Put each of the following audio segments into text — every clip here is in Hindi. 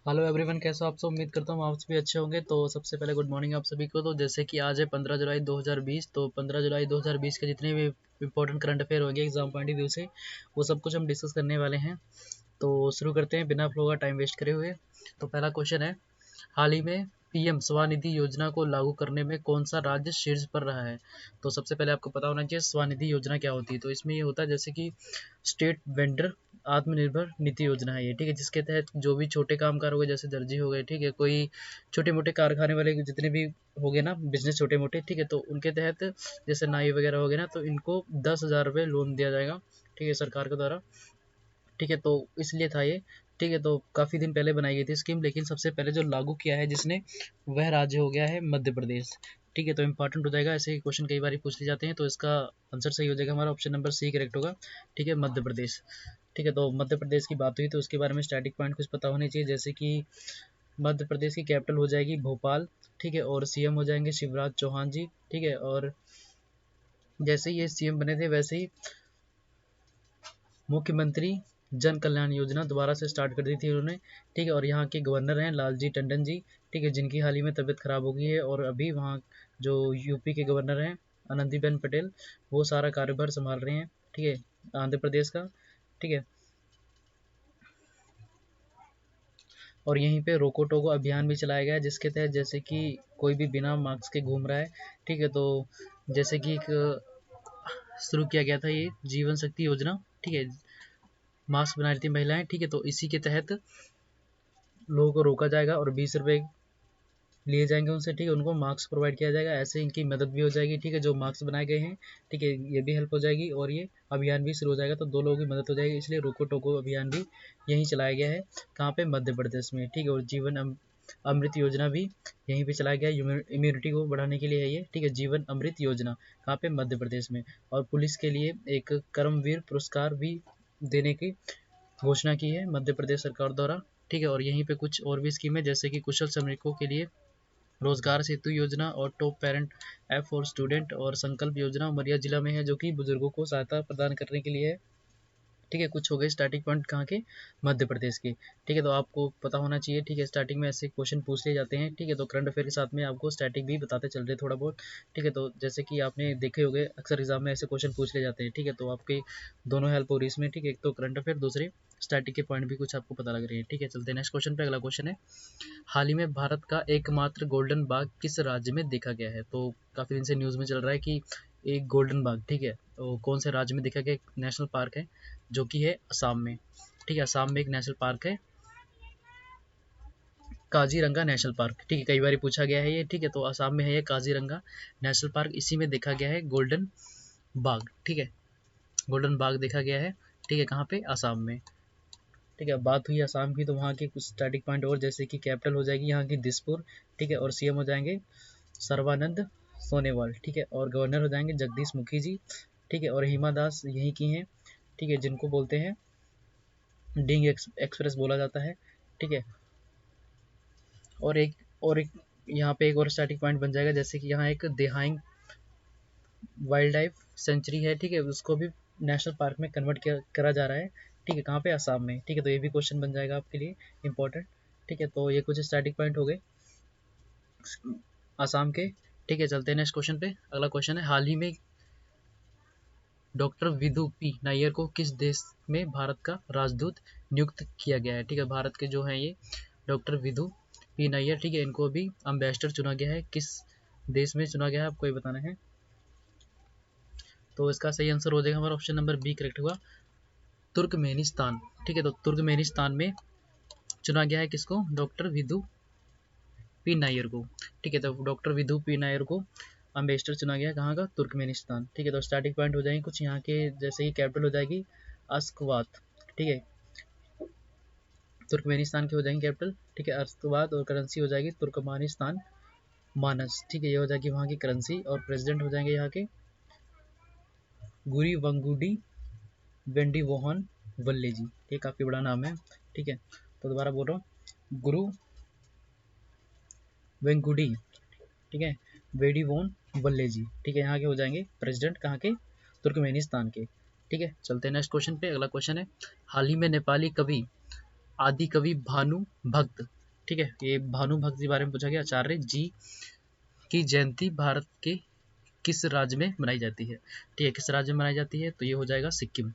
हेलो एवरीवन, कैसे हो आप सब। उम्मीद करता हूँ आप सभी अच्छे होंगे। तो सबसे पहले गुड मॉर्निंग आप सभी को। तो जैसे कि आज है 15 जुलाई 2020। तो 15 जुलाई 2020 के जितने भी इंपॉर्टेंट करंट अफेयर होंगे एग्जाम पॉइंट ऑफ व्यू से, वो सब कुछ हम डिस्कस करने वाले हैं। तो शुरू करते हैं बिना फ्लो का टाइम वेस्ट करे हुए। तो पहला क्वेश्चन है, हाल ही में पीएम स्वनिधि योजना को लागू करने में कौन सा राज्य शीर्ष पर रहा है। तो सबसे पहले आपको पता होना चाहिए स्वनिधि योजना क्या होती है। तो इसमें ये होता है जैसे कि स्टेट वेंडर आत्मनिर्भर नीति योजना है ये, ठीक है, जिसके तहत जो भी छोटे कामगार हो गए, जैसे दर्जी हो गए, ठीक है, कोई छोटे मोटे कारखाने वाले जितने भी हो गए ना बिजनेस छोटे मोटे, ठीक है, तो उनके तहत जैसे नाई वगैरह हो गए ना, तो इनको 10,000 रुपये लोन दिया जाएगा, ठीक है, सरकार के द्वारा। ठीक है, तो इसलिए था ये। ठीक है, तो काफ़ी दिन पहले बनाई गई थी स्कीम, लेकिन सबसे पहले जो लागू किया है जिसने, वह राज्य हो गया है मध्य प्रदेश। ठीक है, तो इंपॉर्टेंट हो जाएगा, ऐसे क्वेश्चन कई बार पूछ लिए जाते हैं। तो इसका आंसर सही हो जाएगा हमारा, ऑप्शन नंबर सी करेक्ट होगा। ठीक है, मध्य प्रदेश। ठीक है, तो मध्य प्रदेश की बात हुई तो उसके बारे में स्टैटिक पॉइंट कुछ पता होने चाहिए, जैसे कि मध्य प्रदेश की कैपिटल हो जाएगी भोपाल। ठीक है, और सीएम हो जाएंगे शिवराज चौहान जी। ठीक है, और जैसे ही ये सीएम बने थे वैसे ही मुख्यमंत्री जन कल्याण योजना दोबारा से स्टार्ट कर दी थी उन्होंने। ठीक है, और यहाँ के गवर्नर हैं लालजी टंडन जी। ठीक है, जिनकी हाल ही में तबीयत खराब हो गई है, और अभी वहाँ जो यूपी के गवर्नर हैं आनंदीबेन पटेल, वो सारा कार्यभार संभाल रहे हैं। ठीक है, आंध्र प्रदेश का। ठीक है, और यहीं पे रोको टोको अभियान भी चलाया गया है, जिसके तहत जैसे कि कोई भी बिना मास्क के घूम रहा है। ठीक है, तो जैसे कि एक शुरू किया गया था ये जीवन शक्ति योजना। ठीक है, मास्क बना रही थी महिलाएं। ठीक है, तो इसी के तहत लोगों को रोका जाएगा और 20 रुपये लिए जाएंगे उनसे। ठीक है, उनको मास्क प्रोवाइड किया जाएगा, ऐसे इनकी मदद भी हो जाएगी। ठीक है, जो मास्क बनाए गए हैं, ठीक है, ये भी हेल्प हो जाएगी, और ये अभियान भी शुरू हो जाएगा, तो दो लोगों की मदद हो जाएगी। इसलिए रोको टोको अभियान भी यहीं चलाया गया है। कहाँ पे? मध्य प्रदेश में। ठीक है, और जीवन अमृत योजना भी यहीं पे चलाया गया है, इम्यूनिटी को बढ़ाने के लिए है ये। ठीक है, जीवन अमृत योजना कहाँ पे? मध्य प्रदेश में। और पुलिस के लिए एक कर्मवीर पुरस्कार भी देने की घोषणा की है मध्य प्रदेश सरकार द्वारा। ठीक है, और यहीं पे कुछ और भी स्कीम है, जैसे कि कुशल श्रमिकों के लिए रोजगार सेतु योजना, और top parent app for student, और संकल्प योजना उमरिया जिला में है, जो कि बुजुर्गों को सहायता प्रदान करने के लिए है। ठीक है, कुछ हो गए स्टार्टिंग पॉइंट कहाँ के? मध्य प्रदेश के। ठीक है, तो आपको पता होना चाहिए। ठीक है, स्टार्टिंग में ऐसे क्वेश्चन पूछ लिए जाते हैं। ठीक है, तो करंट अफेयर के साथ में आपको स्टैटिक भी बताते चल रहे थोड़ा बहुत। ठीक है, तो जैसे कि आपने देखे होंगे अक्सर एग्जाम में ऐसे क्वेश्चन पूछ लिए जाते हैं। ठीक है, तो आपके दोनों हेल्प हो रही है इसमें। ठीक है, एक तो करंट अफेयर, दूसरे स्टैटिक के पॉइंट भी कुछ आपको पता लग रहे हैं। ठीक है, चलते हैं नेक्स्ट क्वेश्चन पे। अगला क्वेश्चन है, हाल ही में भारत का एकमात्र गोल्डन बाघ किस राज्य में देखा गया है। तो काफ़ी दिन से न्यूज़ में चल रहा है कि एक गोल्डन बाघ, ठीक है, तो कौन से राज्य में देखा गया? एक नेशनल पार्क है जो कि है असम में। ठीक है, असम में एक नेशनल पार्क है काजीरंगा नेशनल पार्क। ठीक है, कई बार पूछा गया है ये। ठीक है, तो असम में है ये काजीरंगा नेशनल पार्क, इसी में देखा गया है गोल्डन बाघ। ठीक है, गोल्डन बाघ देखा गया है। ठीक है, कहाँ पे? असम में। ठीक है, बात हुई असम की, तो वहाँ के कुछ स्टैटिक पॉइंट और, जैसे कि कैपिटल हो जाएगी यहाँ की दिसपुर। ठीक है, और सीएम हो जाएंगे सर्बानंद सोनेवाल। ठीक है, और गवर्नर हो जाएंगे जगदीश मुखी जी। ठीक है, और हिमा दास यहीं की हैं। ठीक है, जिनको बोलते हैं डिंग एक्सप्रेस बोला जाता है। ठीक है, और एक यहाँ पे एक और स्टार्टिंग पॉइंट बन जाएगा, जैसे कि यहाँ एक देहाइंग वाइल्ड लाइफ सेंचुरी है। ठीक है, उसको भी नेशनल पार्क में कन्वर्ट करा जा रहा है। ठीक है, कहाँ पे? असम में। ठीक है, तो ये भी क्वेश्चन बन जाएगा आपके लिए इंपॉर्टेंट। ठीक है, तो ये कुछ स्टार्टिंग पॉइंट हो गए असम के। ठीक है, चलते हैं नेक्स्ट क्वेश्चन पे। अगला क्वेश्चन है, हाल ही में डॉक्टर विधु पी नायर को किस देश में भारत का राजदूत नियुक्त किया गया है। ठीक है, भारत के जो हैं ये डॉक्टर विधु पी नायर, ठीक है, इनको अभी अम्बेसडर चुना गया है। किस देश में चुना गया है आपको ये बताना है। तो इसका सही आंसर हो जाएगा हमारा ऑप्शन नंबर बी करेक्ट हुआ, तुर्कमेनिस्तान। ठीक है, तो तुर्कमेनिस्तान में चुना गया है किसको? डॉक्टर विधु पी नायर को। ठीक है, तो डॉक्टर विधु पी नायर को अम्बेसडर चुना गया है, कहाँ का? तुर्कमेनिस्तान। ठीक है, तो स्टार्टिंग पॉइंट हो जाएंगे कुछ यहाँ के, जैसे कि कैपिटल हो जाएगी अश्कवात। ठीक है, तुर्कमेनिस्तान की हो जाएंगी कैपिटल। ठीक है, अश्कवात, और करेंसी हो जाएगी तुर्कमानिस्तान मानस। ठीक है, ये हो जाएगी वहाँ की करेंसी, और प्रेसिडेंट हो जाएंगे यहाँ के गुरी वंगुडी वेंडी वोहन वल्ले जी। ये काफ़ी बड़ा नाम है। ठीक है, तो दोबारा बोल रहा हूँ, गुरु वेंगुडी, ठीक है, वेडी वोन वल्ले जी। ठीक है, यहाँ के हो जाएंगे प्रेसिडेंट, कहाँ के? तुर्कमेनिस्तान के। ठीक है, चलते हैं नेक्स्ट क्वेश्चन पे। अगला क्वेश्चन है, हाल ही में नेपाली कवि आदि कवि भानु भक्त, ठीक है, ये भानु भक्त के बारे में पूछा गया। आचार्य जी की जयंती भारत के किस राज्य में मनाई जाती है, ठीक है, किस राज्य में मनाई जाती है, तो ये हो जाएगा सिक्किम,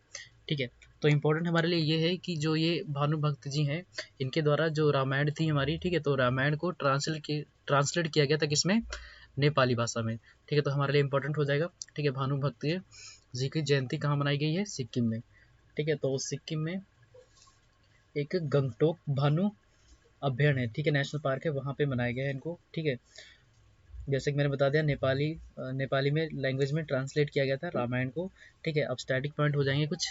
ठीक है। तो इम्पोर्टेंट हमारे लिए ये है कि जो ये भानुभक्त जी हैं, इनके द्वारा जो रामायण थी हमारी, ठीक है, तो रामायण को ट्रांसलेट किया गया था किसमें, नेपाली भाषा में, ठीक है, तो हमारे लिए इम्पोर्टेंट हो जाएगा, ठीक है। भानुभक्त जी की जयंती कहाँ मनाई गई है, सिक्किम में, ठीक है। तो सिक्किम में एक गंगटोक भानु अभ्यारण्य है, ठीक है, नेशनल पार्क है, वहाँ पे मनाया गया है इनको, ठीक है। जैसे कि मैंने बता दिया, नेपाली में लैंग्वेज में ट्रांसलेट किया गया था रामायण को, ठीक है। अब स्टैटिक पॉइंट हो जाएंगे कुछ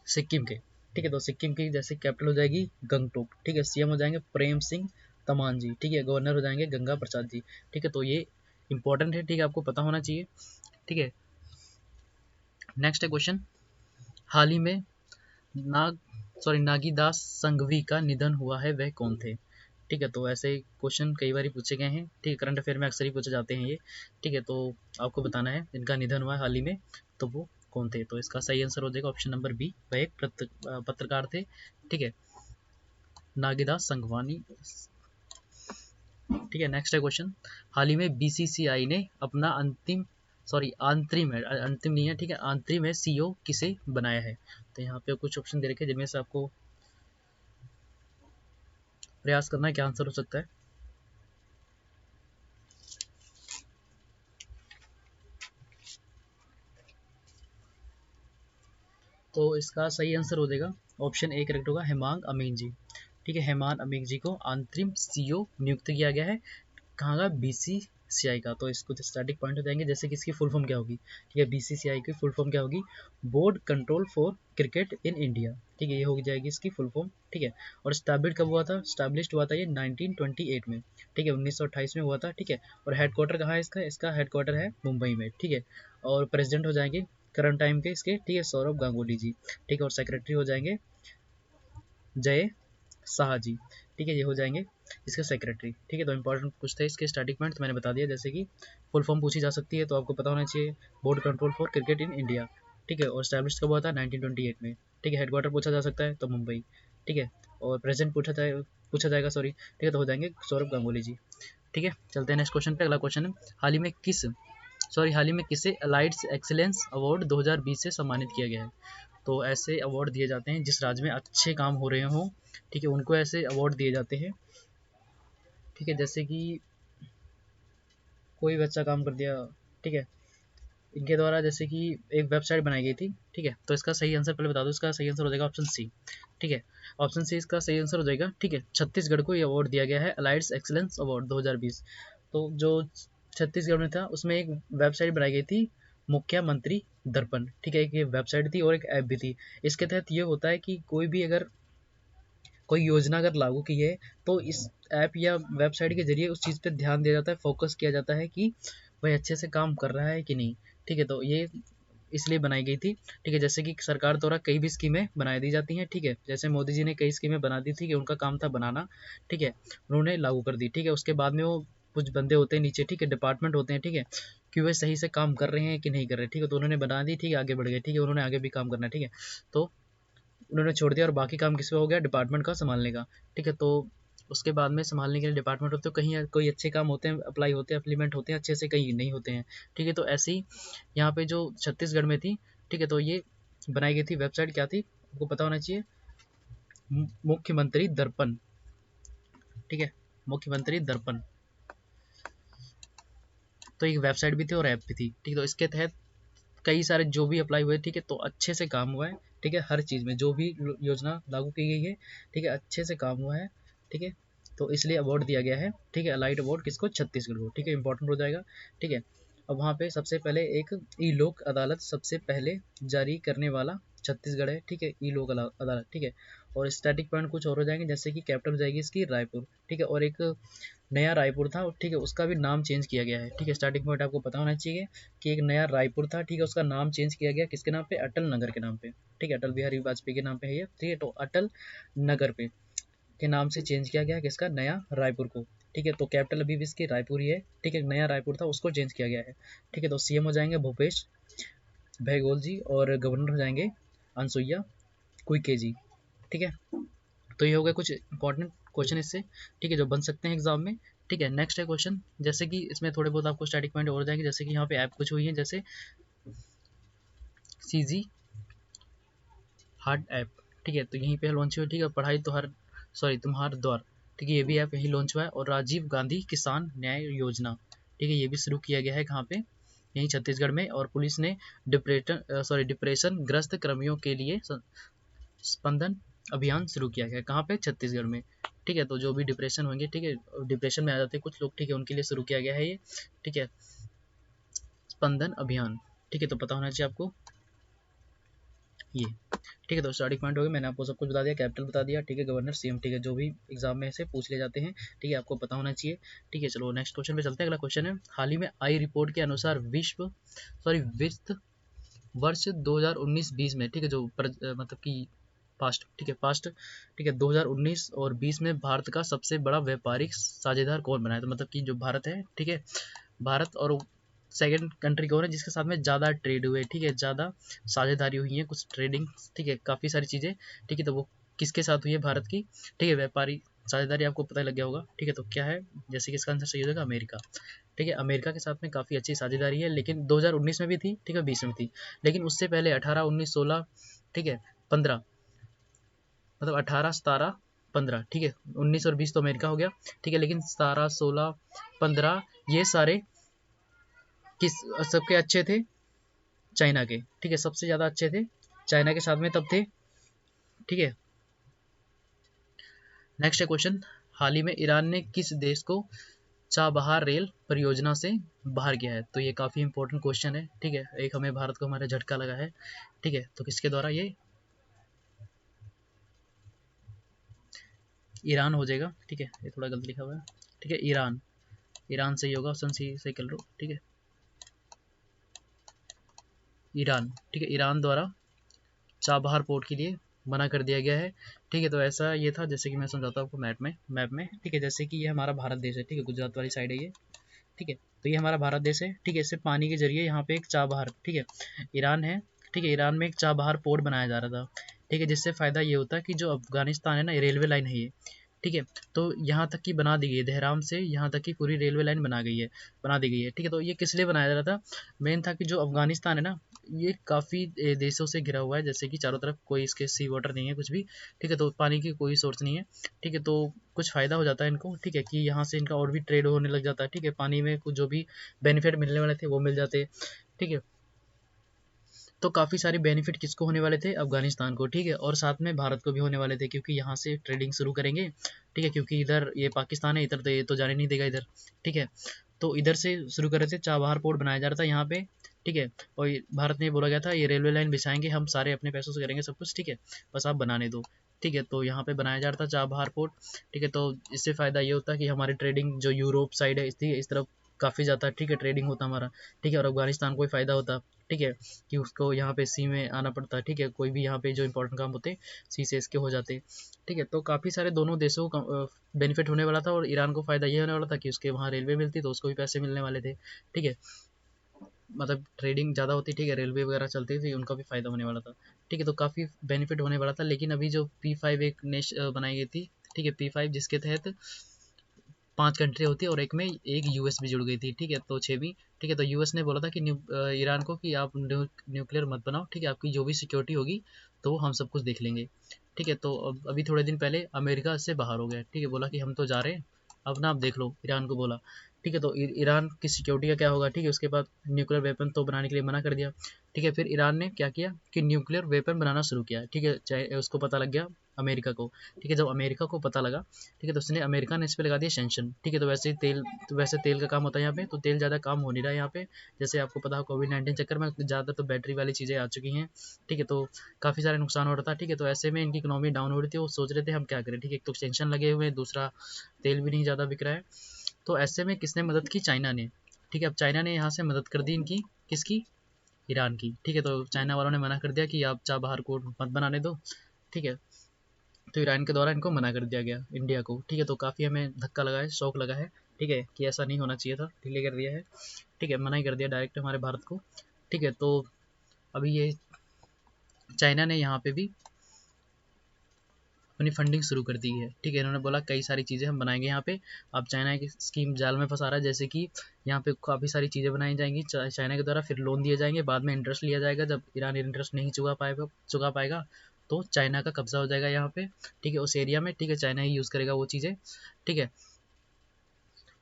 सिक्किम के, ठीक है। तो सिक्किम की जैसे कैपिटल हो जाएगी गंगटोक, ठीक है। सीएम हो जाएंगे प्रेम सिंह तमान जी, ठीक है। गवर्नर हो जाएंगे गंगा प्रसाद जी, ठीक है। तो ये इंपॉर्टेंट है, ठीक है, आपको पता होना चाहिए, ठीक है। नेक्स्ट है क्वेश्चन, हाल ही में नागीदास संघवी का निधन हुआ है, वह कौन थे, ठीक है। तो ऐसे क्वेश्चन कई बार पूछे गए हैं, ठीक है, करंट अफेयर में अक्सर ही पूछे जाते हैं ये, ठीक है। तो आपको बताना है इनका निधन हुआ है हाल ही में, तो वो कौन थे। तो इसका सही आंसर हो जाएगा ऑप्शन नंबर बी, वह एक पत्रकार थे, ठीक है, नागीदास संघवानी, ठीक है। नेक्स्ट है क्वेश्चन, हाल ही में बीसीसीआई ने अपना अंतरिम है, अंतिम नहीं है, ठीक है, अंतरिम है सीईओ किसे बनाया है। तो यहाँ पे कुछ ऑप्शन दे रखे हैं जिनमें से आपको प्रयास करना है क्या आंसर हो सकता है। तो इसका सही आंसर हो जाएगा ऑप्शन ए करेक्ट होगा, हेमांग अमीन जी, ठीक है। हेमांग अमीन जी को अंतरिम सीईओ नियुक्त किया गया है, कहाँ का, बीसीसीआई का। तो इसको स्टैटिक पॉइंट हो जाएंगे, जैसे कि इसकी फुल फॉर्म क्या होगी, ठीक है, बीसीसीआई की फुल फॉर्म क्या होगी, board control for cricket in India, ठीक है, ये हो जाएगी इसकी फुल फॉर्म, ठीक है। और स्टैब्लिश कब हुआ था, स्टैब्लिश्ड हुआ था ये 1928 में, ठीक है, 1928 में हुआ था, ठीक है। और हेडक्वार्टर कहाँ है इसका, इसका हेडक्वार्टर है मुंबई में, ठीक है। और प्रेसिडेंट हो जाएंगे करंट टाइम के इसके, ठीक है, सौरभ गांगुली जी, ठीक है। और सेक्रेटरी हो जाएंगे जय शाह जी, ठीक है, ये हो जाएंगे इसके सेक्रेटरी, ठीक है। तो इंपॉर्टेंट कुछ थे इसके स्टार्टिंग पॉइंट, तो मैंने बता दिया, जैसे कि फुल फॉर्म पूछी जा सकती है तो आपको पता होना चाहिए, board control for cricket in India, ठीक है। और स्टैब्लिश कब हुआ था, 1928 में, ठीक है। हेडक्वार्टर पूछा जा सकता है तो मुंबई, ठीक है। और प्रेजेंट पूछा जाएगा सॉरी, ठीक है, तो हो जाएंगे सौरभ गांगुली जी, ठीक है। चलते हैं नेक्स्ट क्वेश्चन पे। अगला क्वेश्चन है, हाल ही में किसे अलाइड्स एक्सीलेंस अवार्ड 2020 से सम्मानित किया गया है। तो ऐसे अवार्ड दिए जाते हैं जिस राज्य में अच्छे काम हो रहे हों, ठीक है, उनको ऐसे अवार्ड दिए जाते हैं, ठीक है। जैसे कि कोई भी अच्छा काम कर दिया, ठीक है, इनके द्वारा जैसे कि एक वेबसाइट बनाई गई थी, ठीक है। तो इसका सही आंसर पहले बता दो, इसका सही आंसर हो जाएगा ऑप्शन सी, ठीक है। ऑप्शन सी इसका सही आंसर हो जाएगा, ठीक है। छत्तीसगढ़ को ये अवार्ड दिया गया है, अलाइड्स एक्सीलेंस अवार्ड 2020। तो जो छत्तीसगढ़ में था उसमें एक वेबसाइट बनाई गई थी, मुख्यमंत्री दर्पण, ठीक है, एक ये वेबसाइट थी और एक ऐप भी थी। इसके तहत ये होता है कि कोई भी अगर कोई योजना अगर लागू की है तो इस ऐप या वेबसाइट के जरिए उस चीज़ पे ध्यान दिया जाता है, फोकस किया जाता है कि वह अच्छे से काम कर रहा है कि नहीं, ठीक है। तो ये इसलिए बनाई गई थी, ठीक है। जैसे कि सरकार द्वारा कई भी स्कीमें बना दी जाती हैं, ठीक है। जैसे मोदी जी ने कई स्कीमें बना दी थी कि उनका काम था बनाना, ठीक है, उन्होंने लागू कर दी, ठीक है। उसके बाद में वो कुछ बंदे होते हैं नीचे, ठीक है, डिपार्टमेंट होते हैं, ठीक है, कि वे सही से काम कर रहे हैं कि नहीं कर रहे, ठीक है। तो उन्होंने बना दी, ठीक है, आगे बढ़ गए, ठीक है, उन्होंने आगे भी काम करना है, ठीक है। तो उन्होंने छोड़ दिया और बाकी काम किस पे हो गया, डिपार्टमेंट का संभालने का, ठीक है। तो उसके बाद में संभालने के लिए डिपार्टमेंट होते हैं, कहीं कोई अच्छे काम होते हैं, अप्लाई होते हैं, इम्प्लीमेंट होते हैं अच्छे से, कहीं नहीं होते हैं, ठीक है। तो ऐसे ही यहाँ पे जो छत्तीसगढ़ में थी, ठीक है, तो ये बनाई गई थी वेबसाइट, क्या थी आपको पता होना चाहिए, मुख्यमंत्री दर्पण, ठीक है, मुख्यमंत्री दर्पण। तो एक वेबसाइट भी थी और ऐप भी थी, ठीक है। तो इसके तहत कई सारे जो भी अप्लाई हुए, ठीक है, तो अच्छे से काम हुआ है, ठीक है। हर चीज़ में जो भी योजना लागू की गई है, ठीक है, अच्छे से काम हुआ है, ठीक है। तो इसलिए अवार्ड दिया गया है, ठीक है, अलाइड अवार्ड किसको, छत्तीसगढ़ को, ठीक है, इंपॉर्टेंट हो जाएगा, ठीक है। अब वहाँ पे सबसे पहले एक ई लोक अदालत सबसे पहले जारी करने वाला छत्तीसगढ़ है, ठीक है, ई लोक अदालत, ठीक है। और स्टैटिक पॉइंट कुछ और हो जाएंगे, जैसे कि कैपिटल हो जाएगी इसकी रायपुर, ठीक है। और एक नया रायपुर था, ठीक है, उसका भी नाम चेंज किया गया है, ठीक है। स्टार्टिंग पॉइंट आपको पता होना चाहिए कि एक नया रायपुर था, ठीक है, उसका नाम चेंज किया गया किसके नाम पे, अटल नगर के नाम पे, ठीक है, अटल बिहारी वाजपेयी के नाम पे है ये, ठीक है। तो अटल नगर पे के नाम से चेंज किया गया किसका, नया रायपुर को, ठीक है। तो कैपिटल अभी भी इसकी रायपुर ही है, ठीक है, नया रायपुर था उसको चेंज किया गया है, ठीक है। तो सीएम हो जाएंगे भूपेश बघेल जी और गवर्नर हो जाएंगे अनसुईया उइके जी, ठीक है, तो ये हो गया कुछ इंपॉर्टेंट क्वेश्चन इससे, ठीक है, जो बन सकते हैं एग्जाम में। ठीक है, नेक्स्ट है क्वेश्चन, जैसे कि इसमें थोड़े बहुत आपको स्टैटिक पॉइंट और जाएंगे, जैसे कि यहाँ पे ऐप कुछ हुई है, जैसे सीजी हार्ड ऐप, ठीक है, तो यहीं पे लॉन्च हुई, ठीक है, पढ़ाई तो हर सॉरी तुम्हार द्वार, ठीक है, ये भी ऐप यही लॉन्च हुआ है। और राजीव गांधी किसान न्याय योजना, ठीक है, ये भी शुरू किया गया है कहाँ पे, यहीं छत्तीसगढ़ में। और पुलिस ने डिप्रेशन ग्रस्त कर्मियों के लिए स्पंदन अभियान शुरू किया गया है, कहाँ पे, छत्तीसगढ़ में। ठीक है, तो जो भी डिप्रेशन होंगे, ठीक है, डिप्रेशन में आ जाते हैं कुछ लोग, ठीक है, उनके लिए शुरू किया गया है ये, ठीक है, स्पंदन अभियान, ठीक है, तो पता होना चाहिए आपको ये। ठीक है, तो स्टार्टिंग पॉइंट हो गया, मैंने आपको सब कुछ बता दिया, कैपिटल बता दिया, ठीक है, गवर्नर सीएम, ठीक है, जो भी एग्जाम में से पूछ ले जाते हैं, ठीक है, आपको पता होना चाहिए। ठीक है, चलो नेक्स्ट क्वेश्चन पे चलते हैं। अगला क्वेश्चन है, हाल ही में आई रिपोर्ट के अनुसार वित्त वर्ष 2019-20 में, ठीक है, जो मतलब कि पास्ट, ठीक है, पास्ट, ठीक है, 2019 और 20 में भारत का सबसे बड़ा व्यापारिक साझेदार कौन बना है, तो मतलब कि जो भारत है, ठीक है, भारत और सेकंड कंट्री कौन है जिसके साथ में ज़्यादा ट्रेड हुए, ठीक है, ज़्यादा साझेदारी हुई है, कुछ ट्रेडिंग, ठीक है, काफ़ी सारी चीज़ें, ठीक है, तो वो किसके साथ हुई है भारत की, ठीक है, व्यापारी साझेदारी, आपको पता लग गया होगा, ठीक है, तो क्या है, जैसे कि इसका आंसर सही हो जाएगा अमेरिका। ठीक है, अमेरिका के साथ में काफ़ी अच्छी साझेदारी है, लेकिन 2019 में भी थी, ठीक है, 20 में थी, लेकिन उससे पहले 18, 19, 16, ठीक है, 15, मतलब 18, 17, 15, ठीक है, 19 और 20 तो अमेरिका हो गया, ठीक है, लेकिन 17, 16, 15 ये सारे किस सबके अच्छे थे, चाइना के, ठीक है, सबसे ज़्यादा अच्छे थे चाइना के साथ में तब थे। ठीक है, नेक्स्ट है क्वेश्चन, हाल ही में ईरान ने किस देश को चाबहार रेल परियोजना से बाहर किया है, तो ये काफ़ी इंपॉर्टेंट क्वेश्चन है, ठीक है, एक हमें भारत को हमारा झटका लगा है, ठीक है, तो किसके द्वारा, ये ईरान हो जाएगा, ठीक है, ये थोड़ा गलत लिखा हुआ है, ठीक है, ईरान, ईरान सही होगा, ऑप्शन सी सही कर लो, ठीक है, ईरान, ठीक है, ईरान द्वारा चाबहार पोर्ट के लिए मना कर दिया गया है। ठीक है, तो ऐसा ये था, जैसे कि मैं समझाता हूँ आपको मैप में, ठीक है, जैसे कि ये हमारा भारत देश है, ठीक है, गुजरात वाली साइड है ये, ठीक है, तो ये हमारा भारत देश है, ठीक है, इससे पानी के जरिए यहाँ पे एक चाबहार, ठीक है, ईरान है, ठीक है, ईरान में एक चाबहार पोर्ट बनाया जा रहा था, ठीक है, जिससे फ़ायदा ये होता है कि जो अफगानिस्तान है ना, ये रेलवे लाइन है ये, ठीक है, तो यहाँ तक की बना दी गई है, देहराम से यहाँ तक की पूरी रेलवे लाइन बना दी गई है, ठीक है, तो ये किस लिए बनाया जा रहा था, मेन था कि जो अफगानिस्तान है ना, ये काफ़ी देशों से घिरा हुआ है, जैसे कि चारों तरफ कोई इसके सी वाटर नहीं है कुछ भी, ठीक है, तो पानी की कोई सोर्स नहीं है, ठीक है, तो कुछ फ़ायदा हो जाता है इनको, ठीक है, कि यहाँ से इनका और भी ट्रेड होने लग जाता है, ठीक है, पानी में कुछ जो भी बेनिफिट मिलने वाले थे वो मिल जाते, ठीक है, तो काफ़ी सारे बेनिफिट किसको होने वाले थे, अफगानिस्तान को, ठीक है, और साथ में भारत को भी होने वाले थे, क्योंकि यहाँ से ट्रेडिंग शुरू करेंगे, ठीक है, क्योंकि इधर ये पाकिस्तान है, इधर तो ये तो जाने नहीं देगा इधर, ठीक है, तो इधर से शुरू कर रहे थे, चाबहार पोर्ट बनाया जा रहा था यहाँ पे, ठीक है, और भारत ने बोला गया था ये रेलवे लाइन बिछाएंगे हम सारे अपने पैसों से करेंगे सब कुछ, ठीक है, बस आप बनाने दो, ठीक है, तो यहाँ पे बनाया जा रहा था चाबहार पोर्ट, ठीक है, तो इससे फ़ायदा ये होता है कि हमारी ट्रेडिंग जो यूरोप साइड है इस तरफ काफ़ी ज़्यादा, ठीक है, ट्रेडिंग होता हमारा, ठीक है, और अफगानिस्तान को भी फ़ायदा होता, ठीक है, कि उसको यहाँ पे सी में आना पड़ता है, ठीक है, कोई भी यहाँ पे जो इंपॉर्टेंट काम होते सी से इसके हो जाते, ठीक है, तो काफ़ी सारे दोनों देशों को बेनिफिट होने वाला था, और ईरान को फ़ायदा ये होने वाला था कि उसके वहाँ रेलवे मिलती तो उसको भी पैसे मिलने वाले थे, ठीक है, मतलब ट्रेडिंग ज़्यादा होती, ठीक है, रेलवे वगैरह चलती थी, उनका भी फ़ायदा होने वाला था, ठीक है, तो काफ़ी बेनिफिट होने वाला था, लेकिन अभी जो P5 एक बनाई गई थी, ठीक है, P5 जिसके तहत 5 कंट्री होती है और एक में एक यूएस भी जुड़ गई थी, ठीक है, तो 6वीं, ठीक है, तो यूएस ने बोला था कि ईरान को कि आप न्यूक्लियर मत बनाओ, ठीक है, आपकी जो भी सिक्योरिटी होगी तो हम सब कुछ देख लेंगे, ठीक है, तो अभी थोड़े दिन पहले अमेरिका से बाहर हो गया, ठीक है, बोला कि हम तो जा रहे हैं, अब ना आप देख लो, ईरान को बोला, ठीक है, तो ईरान की सिक्योरिटी का क्या होगा, ठीक है, उसके बाद न्यूक्लियर वेपन तो बनाने के लिए मना कर दिया, ठीक है, फिर ईरान ने क्या किया कि न्यूक्लियर वेपन बनाना शुरू किया, ठीक है, चाहे उसको पता लग गया अमेरिका को, ठीक है, जब अमेरिका को पता लगा, ठीक है, तो उसने अमेरिका ने इस पे लगा दिया सेंक्शन, ठीक है, तो वैसे ही वैसे तेल का काम होता है यहाँ पे, तो तेल ज़्यादा काम हो नहीं रहा है यहाँ पे, जैसे आपको पता हो कोविड-19 चक्कर में ज़्यादा तो बैटरी वाली चीज़ें आ चुकी हैं, ठीक है, तो काफ़ी सारे नुकसान हो रहा था, ठीक है, तो ऐसे में इनकी इकोनॉमी डाउन हो रही थी, वो सोच रहे थे हम क्या करें, ठीक है, एक तो सेंक्शन लगे हुए हैं, दूसरा तेल भी नहीं ज़्यादा बिक रहा है, तो ऐसे में किसने मदद की, चाइना ने, ठीक है, अब चाइना ने यहाँ से मदद कर दी इनकी, किसकी, ईरान की, ठीक है, तो चाइना वालों ने मना कर दिया कि आप चाबहार कोड मत बनाने दो, ठीक है, तो ईरान के द्वारा इनको मना कर दिया गया इंडिया को, ठीक है, तो काफ़ी हमें धक्का लगा है, शौक लगा है, ठीक है, कि ऐसा नहीं होना चाहिए था, डिले कर दिया है, ठीक है, मना ही कर दिया डायरेक्ट हमारे भारत को, ठीक है, तो अभी ये चाइना ने यहाँ पे भी अपनी फंडिंग शुरू कर दी है। ठीक है, इन्होंने बोला कई सारी चीज़ें हम बनाएंगे यहाँ पे। अब चाइना की स्कीम जाल में फंसा रहा है, जैसे कि यहाँ पे काफ़ी सारी चीज़ें बनाई जाएंगी चाइना के द्वारा, फिर लोन दिए जाएंगे, बाद में इंटरेस्ट लिया जाएगा। जब ईरान इंटरेस्ट नहीं चुका पाएगा तो चाइना का कब्जा हो जाएगा यहाँ पे। ठीक है, उस एरिया में। ठीक है, चाइना ही यूज़ करेगा वो चीज़ें। ठीक है,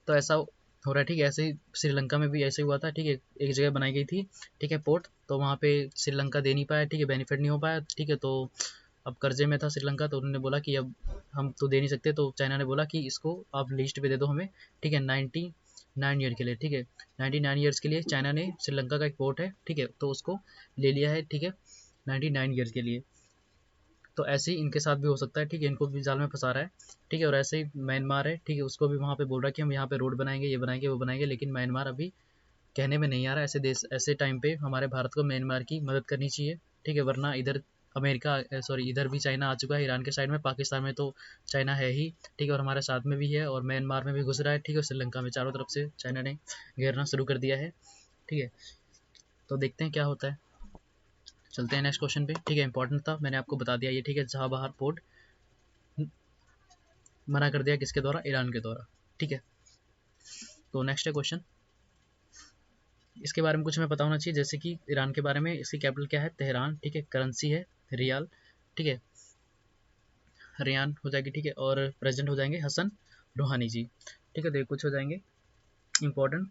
तो ऐसा हो रहा है। ठीक है, ऐसे ही श्रीलंका में भी ऐसे हुआ था। ठीक है, एक जगह बनाई गई थी, ठीक है, पोर्ट, तो वहाँ पे श्रीलंका दे नहीं पाया। ठीक है, बेनिफिट नहीं हो पाया। ठीक है, तो अब कर्जे में था श्रीलंका, तो उन्होंने बोला कि अब हम तो दे नहीं सकते, तो चाइना ने बोला कि इसको आप लीस्ट पे दे दो हमें। ठीक है, 99 ईयर के लिए। ठीक है, 99 ईयर्स के लिए चाइना ने, श्रीलंका का एक पोर्ट है, ठीक है, तो उसको ले लिया है। ठीक है, 99 ईयर्स के लिए। तो ऐसे ही इनके साथ भी हो सकता है। ठीक है, इनको भी जाल में फंसा रहा है। ठीक है, और ऐसे ही म्यांमार है, ठीक है, उसको भी वहाँ पे बोल रहा है कि हम यहाँ पे रोड बनाएंगे, ये बनाएंगे, वो बनाएंगे, लेकिन म्यांमार अभी कहने में नहीं आ रहा। ऐसे देश, ऐसे टाइम पे हमारे भारत को म्यांमार की मदद करनी चाहिए। ठीक है, वरना इधर अमेरिका, सॉरी, इधर भी चाइना आ चुका है, ईरान के साइड में, पाकिस्तान में तो चाइना है ही। ठीक है, और हमारे साथ में भी है, और म्यांमार में भी घुस रहा है। ठीक है, श्रीलंका में चारों तरफ से चाइना ने घेरना शुरू कर दिया है। ठीक है, तो देखते हैं क्या होता है। चलते हैं नेक्स्ट क्वेश्चन पे। ठीक है, इंपॉर्टेंट था, मैंने आपको बता दिया ये। ठीक है, चाबहार पोर्ट मना कर दिया, किसके द्वारा? ईरान के द्वारा। ठीक है, तो नेक्स्ट है क्वेश्चन, इसके बारे में कुछ हमें पता होना चाहिए, जैसे कि ईरान के बारे में, इसकी कैपिटल क्या है? तेहरान। ठीक है, करेंसी है रियाल। ठीक है, रियान हो जाएगी। ठीक है, और प्रेसिडेंट हो जाएंगे हसन रूहानी जी। ठीक है, तो ये कुछ हो जाएंगे इंपॉर्टेंट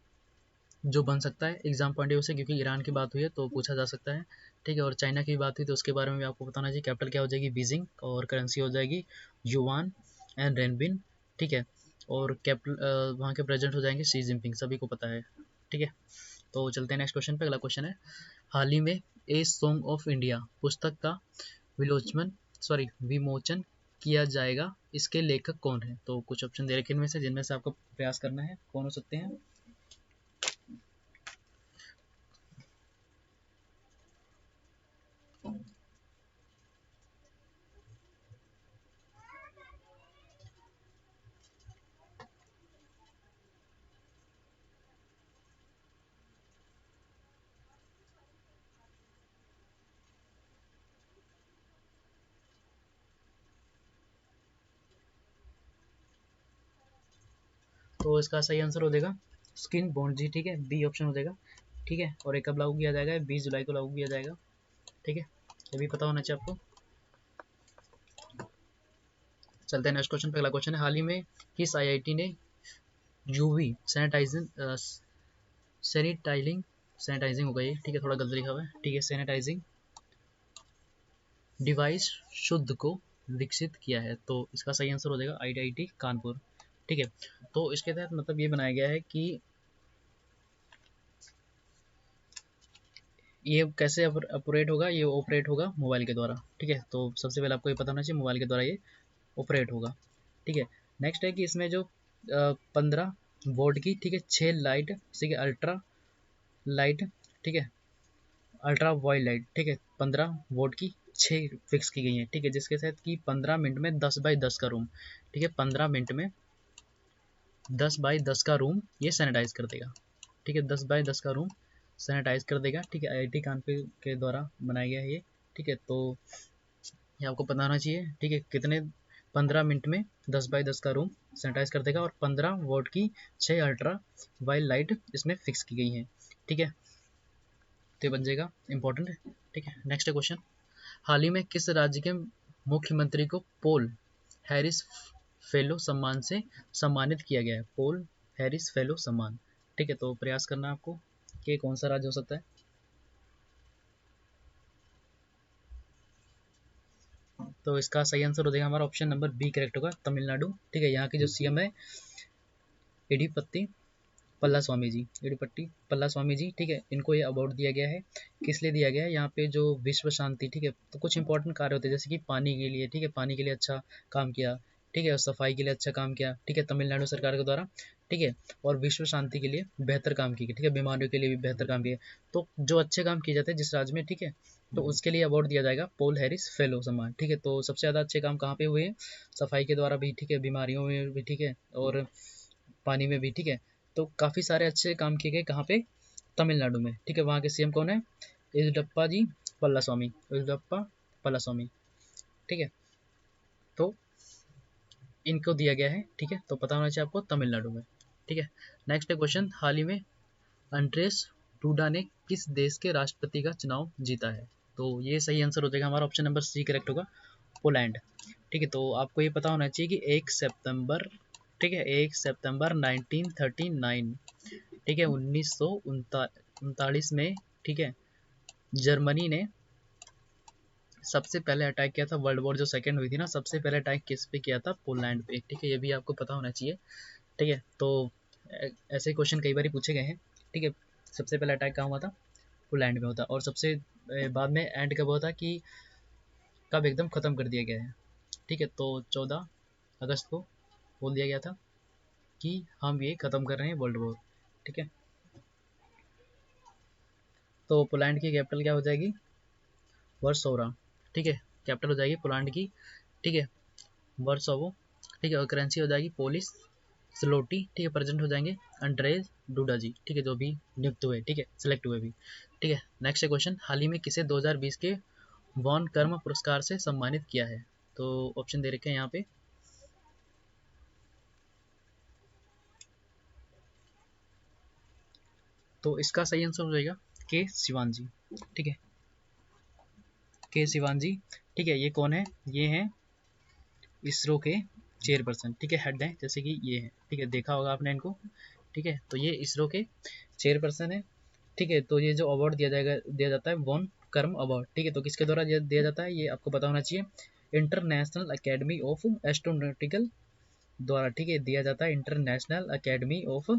जो बन सकता है एग्जाम पॉइंट ऑफ व्यू से, क्योंकि ईरान की बात हुई है तो पूछा जा सकता है। ठीक है, और चाइना की बात हुई तो उसके बारे में भी आपको बताना चाहिए। कैपिटल क्या हो जाएगी? बीजिंग, और करेंसी हो जाएगी युआन एंड रेनबिन। ठीक है, और कैपिटल वहाँ के प्रेसिडेंट हो जाएंगे शी जिनपिंग, सभी को पता है। ठीक है, तो चलते हैं नेक्स्ट क्वेश्चन पे। अगला क्वेश्चन है, हाल ही में ए सॉन्ग ऑफ इंडिया पुस्तक का विमोचन किया जाएगा, इसके लेखक कौन है? तो कुछ ऑप्शन दे रखे इनमें से, जिनमें से आपको प्रयास करना है कौन हो सकते हैं। तो इसका सही आंसर हो जाएगा स्किन बॉन्ड जी। ठीक है, बी ऑप्शन हो जाएगा। ठीक है, और ये कब लागू किया जाएगा? 20 जुलाई को लागू किया जाएगा। ठीक है, ये भी पता होना चाहिए आपको। चलते हैं नेक्स्ट क्वेश्चन पे। अगला क्वेश्चन है, हाल ही में किस आईआईटी ने यूवी सैनिटाइजिंग सैनिटाइजिंग हो गई, ठीक है, थोड़ा गलत लिखा हुआ है। ठीक है, सैनिटाइजिंग डिवाइस शुद्ध को विकसित किया है? तो इसका सही आंसर हो जाएगा आईआईटी कानपुर। ठीक है, तो इसके तहत मतलब ये बनाया गया है कि ये कैसे ऑपरेट होगा? ये ऑपरेट होगा मोबाइल के द्वारा। ठीक है, तो सबसे पहले आपको ये पता होना चाहिए मोबाइल के द्वारा ये ऑपरेट होगा। ठीक है, नेक्स्ट है कि इसमें जो 15 वोल्ट की, ठीक है, 6 लाइट, ठीक है, अल्ट्रा लाइट, ठीक है, अल्ट्रा वाइड लाइट, ठीक है, 15 वोल्ट की 6 फिक्स की गई हैं। ठीक है, जिसके तहत कि 15 मिनट में 10 बाई 10 का रूम, ठीक है, 15 मिनट में 10 बाई 10 का रूम ये सैनिटाइज कर देगा। ठीक है, 10 बाई 10 का रूम सैनिटाइज कर देगा। ठीक है, आईआईटी कानपुर के द्वारा बनाया गया है ये। ठीक है, तो ये आपको पता होना चाहिए। ठीक है, कितने 15 मिनट में 10 बाई 10 का रूम सैनिटाइज कर देगा, और 15 वोल्ट की 6 अल्ट्रा वाइड लाइट इसमें फिक्स की गई हैं। ठीक है, तो ये बन जाएगा इंपॉर्टेंट है। ठीक है, नेक्स्ट क्वेश्चन, हाल ही में किस राज्य के मुख्यमंत्री को पोल हैरिस फेलो सम्मान से सम्मानित किया गया है? पोल हैरिस फेलो सम्मान। ठीक है, तो प्रयास करना आपको कि कौन सा राज्य हो सकता है। तो इसका सही आंसर हो जाएगा हमारा ऑप्शन नंबर बी करेक्ट होगा, तमिलनाडु। ठीक है, यहाँ के जो सीएम है इडिपत्ती पल्ला स्वामी जी, इडिपट्टी पल्ला स्वामी जी। ठीक है, इनको ये अवार्ड दिया गया है, किस लिए दिया गया है? यहाँ पे जो विश्व शांति, ठीक है, तो कुछ इंपॉर्टेंट कार्य होते हैं, जैसे कि पानी के लिए, ठीक है, पानी के लिए अच्छा काम किया, ठीक है, और सफाई के लिए अच्छा काम किया, ठीक है, तमिलनाडु सरकार के द्वारा। ठीक है, और विश्व शांति के लिए बेहतर काम किया, ठीक है, बीमारियों के लिए भी बेहतर काम किया। तो जो अच्छे काम किए जाते हैं जिस राज्य में, ठीक है, तो उसके लिए अवार्ड दिया जाएगा पोल हैरिस फेलो सम्मान। ठीक है, तो सबसे ज़्यादा अच्छे काम कहाँ पे हुए हैं? सफाई के द्वारा भी, ठीक है, बीमारियों में भी, ठीक है, और पानी में भी। ठीक है, तो काफ़ी सारे अच्छे काम किए गए कहाँ पे? तमिलनाडु में। ठीक है, वहाँ के सीएम कौन है? येदियुरप्पा जी पल्लास्वामी, येदियुरप्पा पल्लास्वामी। ठीक है, तो इनको दिया गया है, ठीक है। तो पता होना चाहिए आपको तमिलनाडु में, ठीक है। नेक्स्ट क्वेश्चन, हाल ही में अंड्रेस डूडा ने किस देश के राष्ट्रपति का चुनाव जीता है? तो ये सही आंसर हो जाएगा हमारा, ऑप्शन नंबर सी करेक्ट होगा, पोलैंड, ठीक है। तो आपको ये पता होना चाहिए कि 1 सितंबर, ठीक है, 1 सितंबर 1939, ठीक है, 1939 में, ठीक है, जर्मनी ने सबसे पहले अटैक किया था। वर्ल्ड वॉर जो सेकंड हुई थी ना, सबसे पहले अटैक किस पे किया था? पोलैंड पे, ठीक है। ये भी आपको पता होना चाहिए, ठीक है। तो ऐसे क्वेश्चन कई बार पूछे गए हैं, ठीक है। सबसे पहला अटैक कहाँ हुआ था? पोलैंड में होता। और सबसे बाद में एंड कब हुआ था कि कब एकदम ख़त्म कर दिया गया है, ठीक है। तो 14 अगस्त को बोल दिया गया था कि हम ये ख़त्म कर रहे हैं वर्ल्ड वॉर, ठीक है। तो पोलैंड की कैपिटल क्या हो जाएगी? वर्सोवा, ठीक है, कैपिटल हो जाएगी पोलैंड की, ठीक है, वर्सोवो, ठीक है। और करेंसी हो जाएगी पोलिश स्लोटी, ठीक है। प्रेजेंट हो जाएंगे अंड्रेज डूडा जी, ठीक है, जो भी नियुक्त हुए, ठीक है, सिलेक्ट हुए भी, ठीक है। नेक्स्ट क्वेश्चन, हाल ही में किसे 2020 के वॉन कर्म पुरस्कार से सम्मानित किया है? तो ऑप्शन दे रखे हैं यहाँ पे, तो इसका सही आंसर हो जाएगा के सिवान जी, ठीक है, के सिवान जी, ठीक है। ये कौन है? ये हैं इसरो के चेयरपर्सन, ठीक है, हेड हैं, जैसे कि ये है, ठीक है, देखा होगा आपने इनको, ठीक है। तो ये इसरो के चेयरपर्सन है, ठीक है। तो ये जो अवार्ड दिया जाता है वॉन कर्म अवार्ड, ठीक है, तो किसके द्वारा दिया जाता है ये आपको पता होना चाहिए। इंटरनेशनल एकेडमी ऑफ एस्ट्रोनॉटिकल द्वारा, ठीक है, दिया जाता है। इंटरनेशनल एकेडमी ऑफ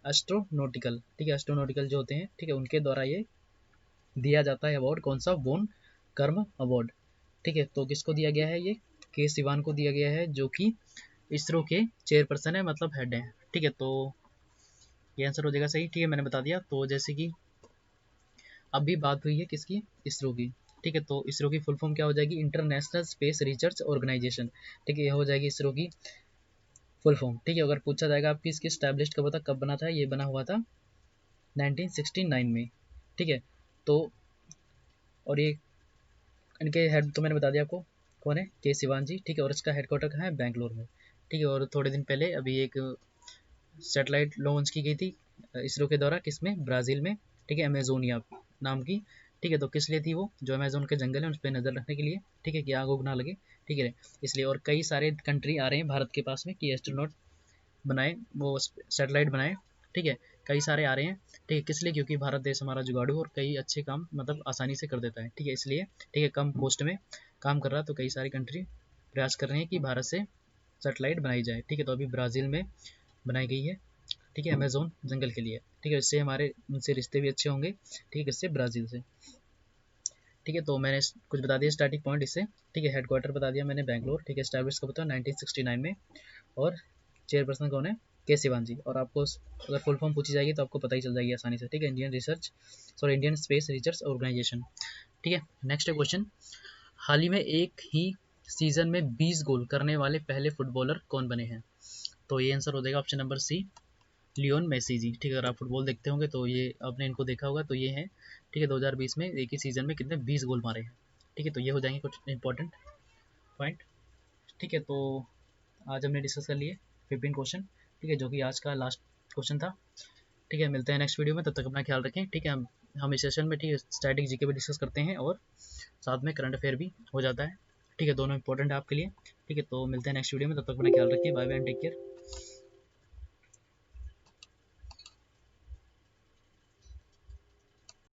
एस्ट्रोनॉटिकल, ठीक है, एस्ट्रोनॉटिकल जो होते हैं, ठीक है, उनके द्वारा ये दिया जाता है अवार्ड। कौन सा? वॉन कर्म अवार्ड, ठीक है। तो किसको दिया गया है? ये के सिवान को दिया गया है, जो कि इसरो के चेयरपर्सन है, मतलब हेड है, ठीक है। तो ये आंसर हो जाएगा सही, ठीक है, मैंने बता दिया। तो जैसे कि अभी बात हुई है किसकी? इसरो की, ठीक है। तो इसरो की फुल फॉर्म क्या हो जाएगी? इंटरनेशनल स्पेस रिसर्च ऑर्गेनाइजेशन, ठीक है, ये हो जाएगी इसरो की फुल फॉर्म, ठीक है। अगर पूछा जाएगा आपकी इसकी स्टैब्लिश कब था, कब बना था? ये बना हुआ था 1969 में, ठीक है। तो और ये इनके हेड तो मैंने बता दिया आपको कौन है, के सिवान जी, ठीक है। और इसका हेडक्वार्टर कहाँ है? बैंगलोर में, ठीक है। और थोड़े दिन पहले अभी एक सैटेलाइट लॉन्च की गई थी इसरो के द्वारा, किसमें? ब्राज़ील में, ठीक है, अमेजोनिया नाम की, ठीक है। तो किस लिए थी वो? जो अमेजोन के जंगल है उस पर नज़र रखने के लिए, ठीक है, कि आग उग ना लगे, ठीक है, इसलिए। और कई सारे कंट्री आ रहे हैं भारत के पास में कि एस्ट्रोनॉट बनाए, वो सैटेलाइट बनाए, ठीक है, कई सारे आ रहे हैं, ठीक है। किस लिए? क्योंकि भारत देश हमारा जुगाड़ू और कई अच्छे काम मतलब आसानी से कर देता है, ठीक है, इसलिए, ठीक है, कम कॉस्ट में काम कर रहा है। तो कई सारी कंट्री प्रयास कर रहे हैं कि भारत से सैटेलाइट बनाई जाए, ठीक है। तो अभी ब्राज़ील में बनाई गई है, ठीक है, अमेजोन जंगल के लिए, ठीक है। इससे हमारे उनसे रिश्ते भी अच्छे होंगे, ठीक है, इससे ब्राज़ील से, ठीक है। तो मैंने कुछ बता दिया स्टार्टिंग पॉइंट इससे, ठीक है। हेडक्वार्टर बता दिया मैंने बैंगलोर, ठीक है। स्टैब्लिश कब था? 1969 में। और चेयरपर्सन कौन है? के सिवान जी। और आपको अगर फुल फॉर्म पूछी जाएगी तो आपको पता ही चल जाएगी आसानी से, ठीक है, इंडियन स्पेस रिसर्च ऑर्गेनाइजेशन, ठीक है। नेक्स्ट क्वेश्चन, हाल ही में एक ही सीजन में 20 गोल करने वाले पहले फुटबॉलर कौन बने हैं? तो ये आंसर हो जाएगा option number C, Lionel Messi ji, ठीक है। अगर आप फुटबॉल देखते होंगे तो ये आपने इनको देखा होगा, तो ये है, ठीक है। 2020 में एक ही सीजन में कितने 20 गोल मारे हैं, ठीक है। तो ये हो जाएंगे कुछ इंपॉर्टेंट पॉइंट, ठीक है। तो आज हमने डिस्कस कर लिए 15 क्वेश्चन, ठीक है, जो कि आज का लास्ट क्वेश्चन था, ठीक है। मिलते हैं नेक्स्ट वीडियो में, तब तक अपना ख्याल रखें, ठीक है। हम इस सेशन में, ठीक है, स्टैटिक जीके भी डिस्कस करते हैं और साथ में करंट अफेयर भी हो जाता है, ठीक है, दोनों इंपॉर्टेंट है आपके लिए, ठीक है। तो मिलते हैं नेक्स्ट वीडियो में, तब तक अपना ख्याल रखिए, bye bye and take care.